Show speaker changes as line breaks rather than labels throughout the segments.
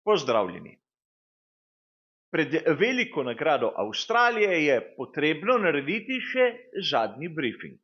Pozdravljeni. Pred veliko nagrado Avstralije je potrebno narediti še zadnji brifing.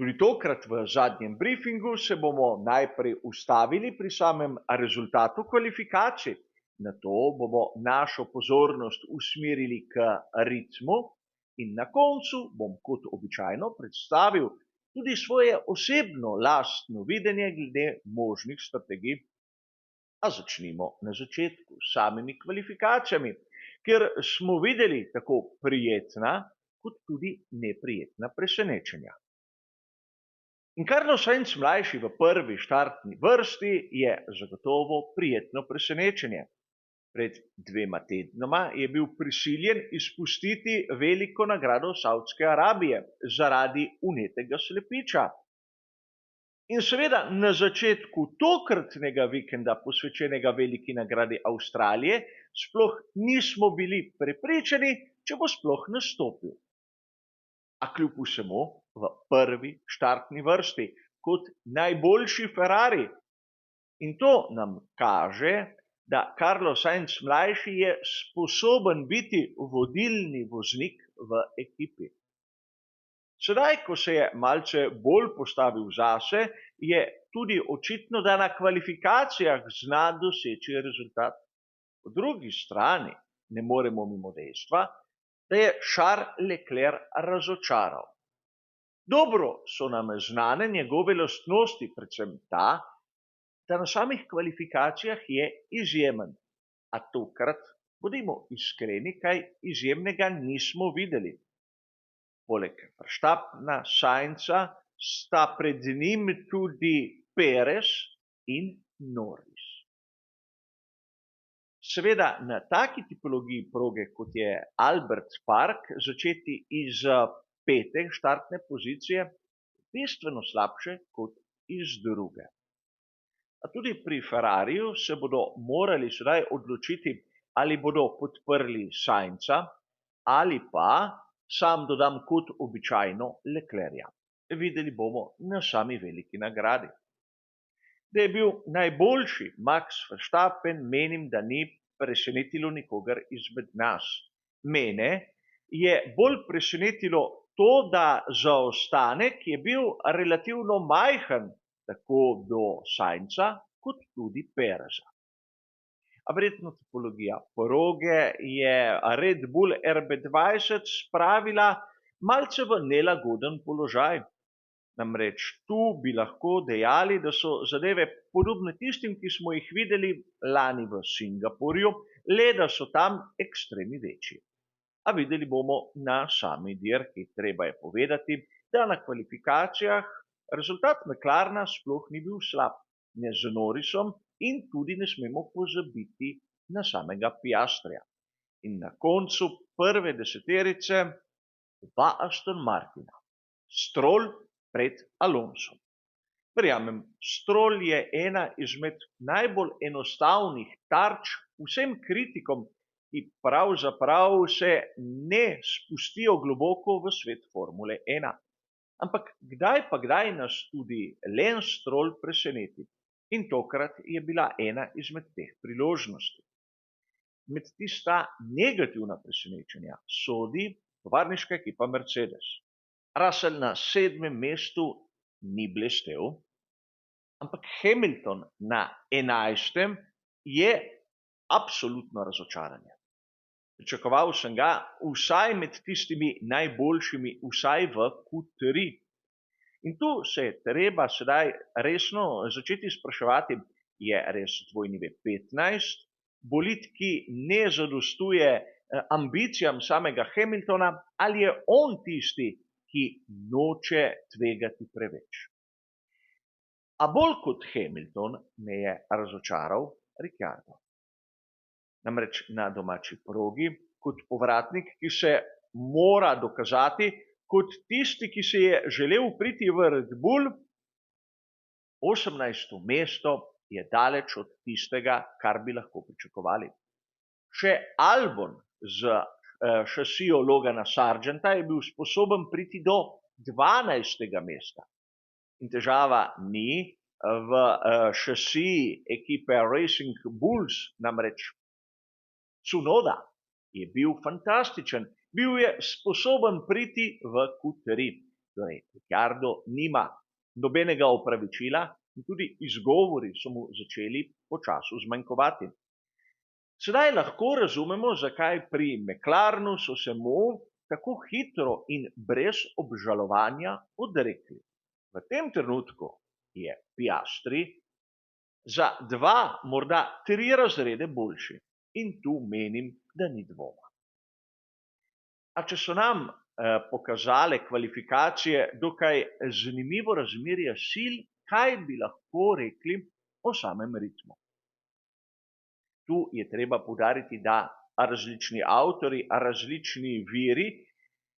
Tudi tokrat v zadnjem briefingu se bomo najprej ustavili pri samem rezultatu kvalifikacij, nato bomo našo pozornost usmerili k ritmu in na koncu bom kot običajno predstavil tudi svoje osebno lastno videnje glede možnih strategij. A začnimo na začetku s samimi kvalifikacijami, kjer smo videli tako prijetna kot tudi neprijetna presenečenja. In Carlos Sainz mlajši v prvi štartni vrsti je zagotovo prijetno presenečenje. Pred 2 tednoma je bil prisiljen izpustiti veliko nagrado Savdske Arabije zaradi vnetega slepiča. In seveda na začetku tokratnega vikenda, posvečenega veliki nagradi Avstralije, sploh nismo bili prepričani, če bo sploh nastopil. A kljub vsemu v prvi štartni vrsti kot najboljši Ferrari. In to nam kaže, da Carlos Sainz mlajši je sposoben biti vodilni voznik v ekipi. Sedaj, ko se je malce bolj postavil zase, je tudi očitno, da na kvalifikacijah zna doseči rezultat. Po drugi strani ne moremo mimo dejstva, da je Charles Leclerc razočaral. Dobro so nam znane njegove lastnosti, predvsem ta, da na samih kvalifikacijah je izjemen. A tokrat, bodimo iskreni, kaj izjemnega nismo videli. Poleg Verstappena, Sainza sta pred njim tudi Perez in Norris. Seveda na taki tipologiji proge, kot je Albert Park, začeti iz 5. štartne pozicije bistveno slabše kot iz 2. A tudi pri Ferrariju se bodo morali sedaj odločiti, ali bodo podprli Sainza ali pa, sam dodam kot običajno, Leclerca. Videli bomo na sami veliki nagradi. Da je bil najboljši Max Verstappen, menim, da ni presenetilo nikogar izmed nas. Mene je bolj presenetilo to, da zaostanek je bil relativno majhen tako do Sainza kot tudi Pereza. A verjetno tipologija proge je Red Bull RB20 spravila malce v nelagoden položaj. Namreč tu bi lahko dejali, da so zadeve podobne tistim, ki smo jih videli lani v Singapurju, le da so tam ekstremi večji. A videli bomo na sami dirki. Treba je povedati, da na kvalifikacijah rezultat McLarena sploh ni bil slab, ne z Norrisom in tudi ne smemo pozabiti na samega Piastrija. In na koncu prve deseterice 2 Aston Martina. Stroll pred Alonsom. Verjamem, Stroll je ena izmed najbolj enostavnih tarč vsem kritikom, ki pravzaprav se ne spustijo globoko v svet Formule 1. Ampak kdaj pa kdaj nas tudi Lance Stroll preseneti. In tokrat je bila ena izmed teh priložnosti. Med tista negativna presenečenja sodi tovarniška ekipa Mercedes. Russell na 7. mestu ni blestel, ampak Hamilton na 11. je absolutno razočaranje. Pričakoval sem ga vsaj med tistimi najboljšimi, vsaj v Q3. In tu se je treba sedaj resno začeti spraševati, je res dvojni V15, bolid, ki ne zadostuje ambicijam samega Hamiltona, ali je on tisti, ki noče tvegati preveč. A bolj kot Hamilton me je razočaral Ricciardo. Namreč na domači progi kot povratnik, ki se mora dokazati kot tisti, ki se je želel priti v Red Bull, 18. mesto je daleč od tistega, kar bi lahko pričakovali. Še Albon z šasijo Logana Sargenta je bil sposoben priti do 12. mesta. In težava ni v šasiji ekipe Racing Bulls, namreč Tsunoda je bil fantastičen, bil je sposoben priti v Q3. Torej, Ricciardo nima nobenega opravičila in tudi izgovori so mu začeli počasi zmanjkovati. Sedaj lahko razumemo, zakaj pri McLarenu so se mu tako hitro in brez obžalovanja odrekli. V tem trenutku je Piastri za 2, morda 3 razrede boljši. In tu menim, da ni dvoma. A če so nam pokazale kvalifikacije dokaj zanimivo razmerje sil, kaj bi lahko rekli o samem ritmu? Tu je treba poudariti, da različni avtori, različni viri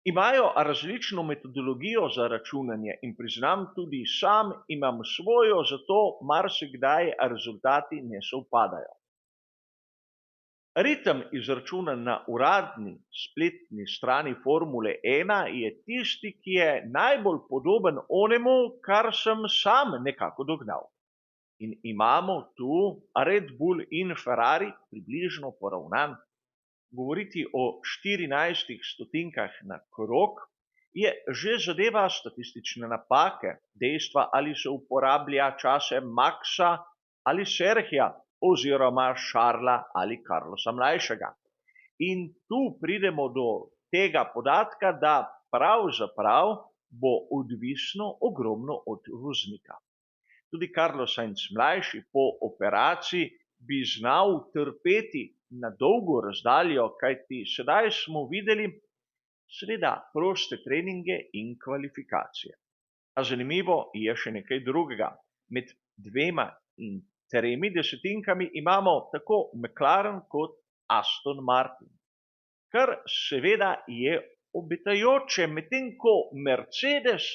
imajo različno metodologijo za računanje in priznam, tudi sam imam svojo, zato marsikdaj rezultati ne sovpadajo. Ritem izračunan na uradni spletni strani Formule 1 je tisti, ki je najbolj podoben onemu, kar sem sam nekako dognal. In imamo tu Red Bull in Ferrari približno poravnan. Govoriti o 14 stotinkah na krog je že zadeva statistične napake, dejstva, ali se uporablja čase Maxa ali Serhija, oziroma Šarla ali Carlosa mlajšega. In tu pridemo do tega podatka, da pravzaprav bo odvisno ogromno od voznika. Tudi Carlos Sainz mlajši po operaciji bi znal trpeti na dolgo razdaljo, kajti sedaj smo videli seveda proste treninge in kvalifikacije. A zanimivo je še nekaj drugega. Med 2 in 3 desetinkami imamo tako McLaren kot Aston Martin, kar seveda je obetajoče, medtem ko Mercedes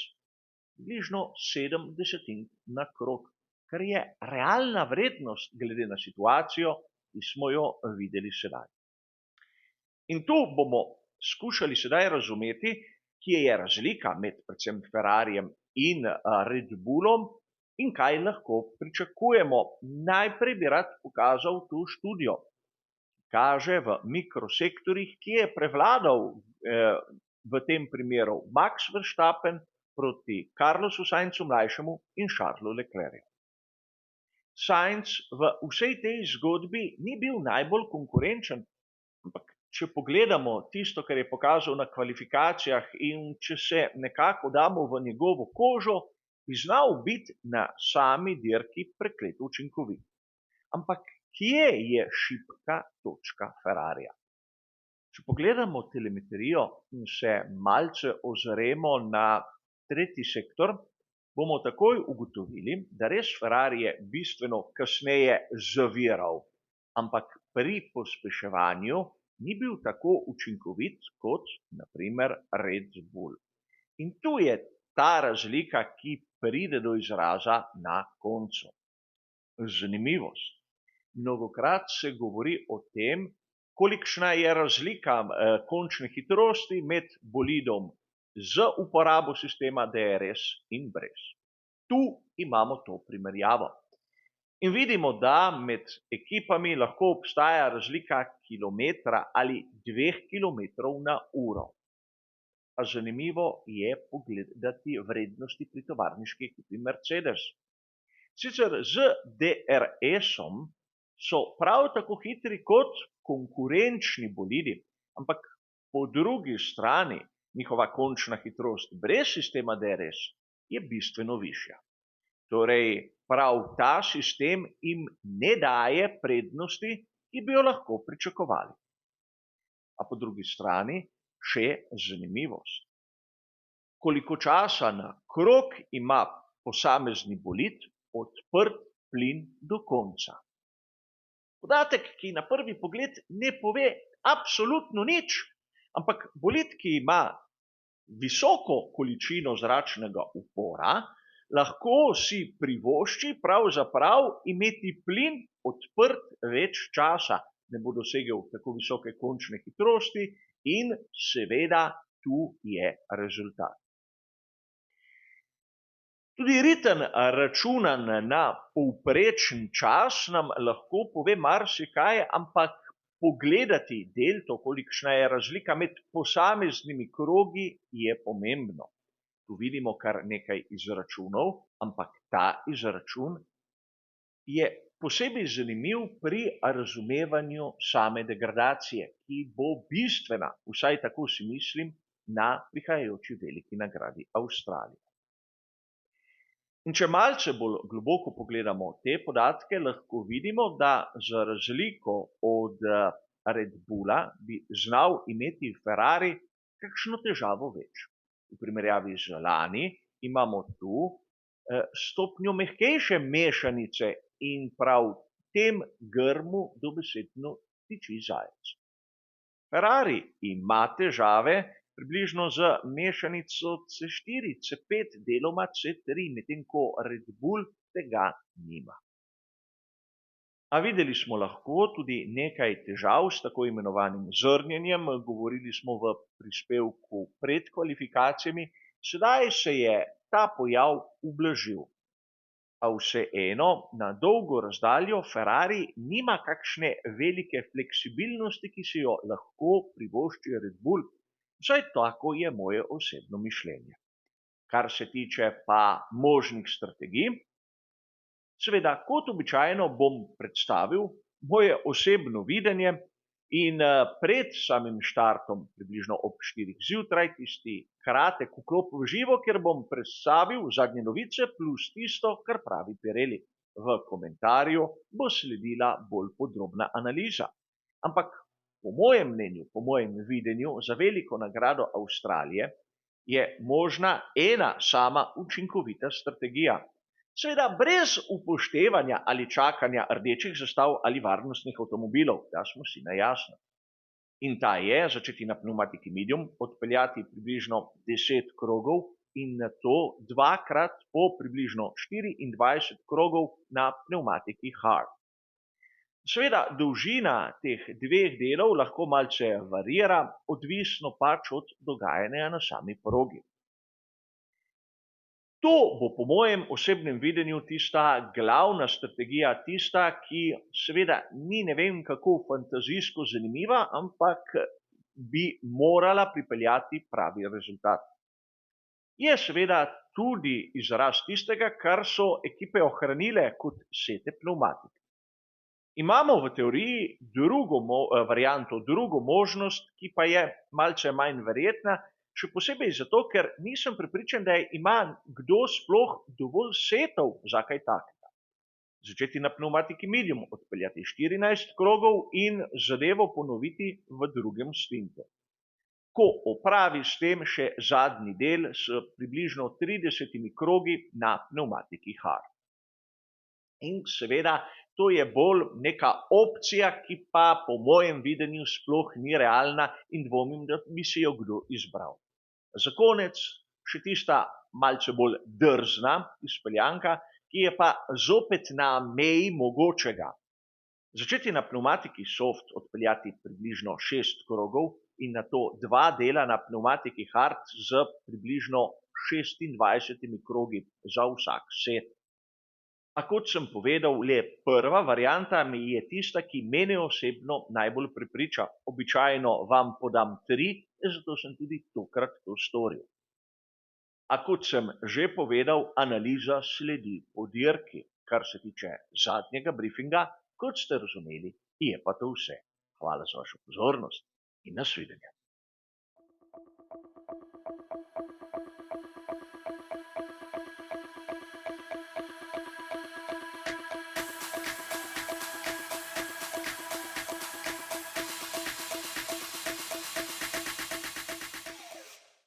bližno 7 desetink na krog, kar je realna vrednost glede na situacijo, ki smo jo videli sedaj. In tu bomo skušali sedaj razumeti, kje je razlika med predvsem Ferrarijem in Red Bullom, in kaj lahko pričakujemo. Najprej bi rad pokazal tu študijo. Kaže v mikrosektorjih, ki je prevladal v tem primeru Max Verstappen proti Carlosu Sainzu mlajšemu in Charlesu Leclercu. Sainz v vsej tej zgodbi ni bil najbolj konkurenčen, ampak če pogledamo tisto, kar je pokazal na kvalifikacijah in če se nekako damo v njegovo kožo, bi znal biti na sami dirki prekleto učinkovit. Ampak kje je šibka točka Ferrarija? Če pogledamo telemetrijo in se malce ozremo na tretji sektor, bomo takoj ugotovili, da res Ferrari je bistveno kasneje zaviral, ampak pri pospeševanju ni bil tako učinkovit kot na primer Red Bull. In tu je ta razlika, ki pride do izraza na koncu. Zanimivost. Mnogokrat se govori o tem, kolikšna je razlika končne hitrosti med bolidom z uporabo sistema DRS in brez. Tu imamo to primerjavo. In vidimo, da med ekipami lahko obstaja razlika kilometra ali 2 kilometrov na uro. A zanimivo je pogledati vrednosti pri tovarniški ekipi Mercedes. Sicer z DRS-om so prav tako hitri kot konkurenčni bolidi, ampak po drugi strani njihova končna hitrost brez sistema DRS je bistveno višja. Torej, prav ta sistem jim ne daje prednosti, ki bi jo lahko pričakovali. A po drugi strani še zanimivost. Koliko časa na krog ima posamezni bolid odprt plin do konca? Podatek, ki na prvi pogled ne pove absolutno nič, ampak bolid, ki ima visoko količino zračnega upora, lahko si privošči pravzaprav imeti plin odprt več časa, ne bo dosegel tako visoke končne hitrosti in seveda tu je rezultat. Tudi ritem računan na povprečen čas nam lahko pove marsikaj, ampak pogledati delto, kolikšna je razlika med posameznimi krogi, je pomembno. Tu vidimo kar nekaj izračunov, ampak ta izračun je posebej zanimiv pri razumevanju same degradacije, ki bo bistvena, vsaj tako si mislim, na prihajajoči veliki nagradi Avstralije. In če malce bolj globoko pogledamo te podatke, lahko vidimo, da za razliko od Red Bulla bi znal imeti Ferrari kakšno težavo več. V primerjavi z lani imamo tu stopnjo mehkejše mešanice in prav tem grmu dobesedno tiči zajec. Ferrari ima težave približno z mešanico C4, C5, deloma C3, medtem ko Red Bull tega nima. A videli smo lahko tudi nekaj težav s tako imenovanim zrnjenjem, govorili smo v prispevku pred kvalifikacijami, sedaj se je ta pojav ublažil. A vseeno, na dolgo razdaljo Ferrari nima kakšne velike fleksibilnosti, ki si jo lahko privošči Red Bull. Vsaj tako je moje osebno mišljenje. Kar se tiče pa možnih strategij, seveda kot običajno bom predstavil moje osebno videnje in pred samim štartom, približno ob 4 zjutraj, tisti kratek vklop v živo, kjer bom predstavil zadnje novice plus tisto, kar pravi Pirelli. V komentarju bo sledila bolj podrobna analiza. Ampak po mojem mnenju, po mojem videnju, za veliko nagrado Avstralije je možna ena sama učinkovita strategija. Seveda brez upoštevanja ali čakanja rdečih zastav ali varnostnih avtomobilov, da smo si na jasno. In ta je začeti na pneumatiki medium, odpeljati približno 10 krogov in nato dvakrat po približno 24 krogov na pneumatiki hard. Seveda dolžina teh dveh delov lahko malce varira, odvisno pač od dogajanja na sami progi. To bo po mojem osebnem videnju tista glavna strategija, tista, ki seveda ni ne vem kako fantazijsko zanimiva, ampak bi morala pripeljati pravi rezultat. Je seveda tudi izraz tistega, kar so ekipe ohranile kot sete pneumatike. Imamo v teoriji drugo varianto, drugo možnost, ki pa je malce manj verjetna, še posebej zato, ker nisem prepričan, da ima kdo sploh dovolj setov za kaj takega. Začeti na pneumatiki medium, odpeljati 14 krogov in zadevo ponoviti v drugem stintu. Ko opravi s tem še zadnji del s približno 30 krogi na pneumatiki hard. In seveda to je bolj neka opcija, ki pa po mojem videnju sploh ni realna in dvomim, da bi si jo kdo izbral. Za konec še tista malce bolj drzna izpeljanka, ki je pa zopet na meji mogočega. Začeti na pneumatiki soft, odpeljati približno 6 krogov in nato 2 dela na pneumatiki hard z približno 26 krogi za vsak set. A kot sem povedal, le prva varianta mi je tista, ki mene osebno najbolj prepriča. Običajno vam podam 3, zato sem tudi tokrat to storil. A kot sem že povedal, analiza sledi po dirki. Kar se tiče zadnjega briefinga, kot ste razumeli, je pa to vse. Hvala za vašo pozornost in nasvidenje.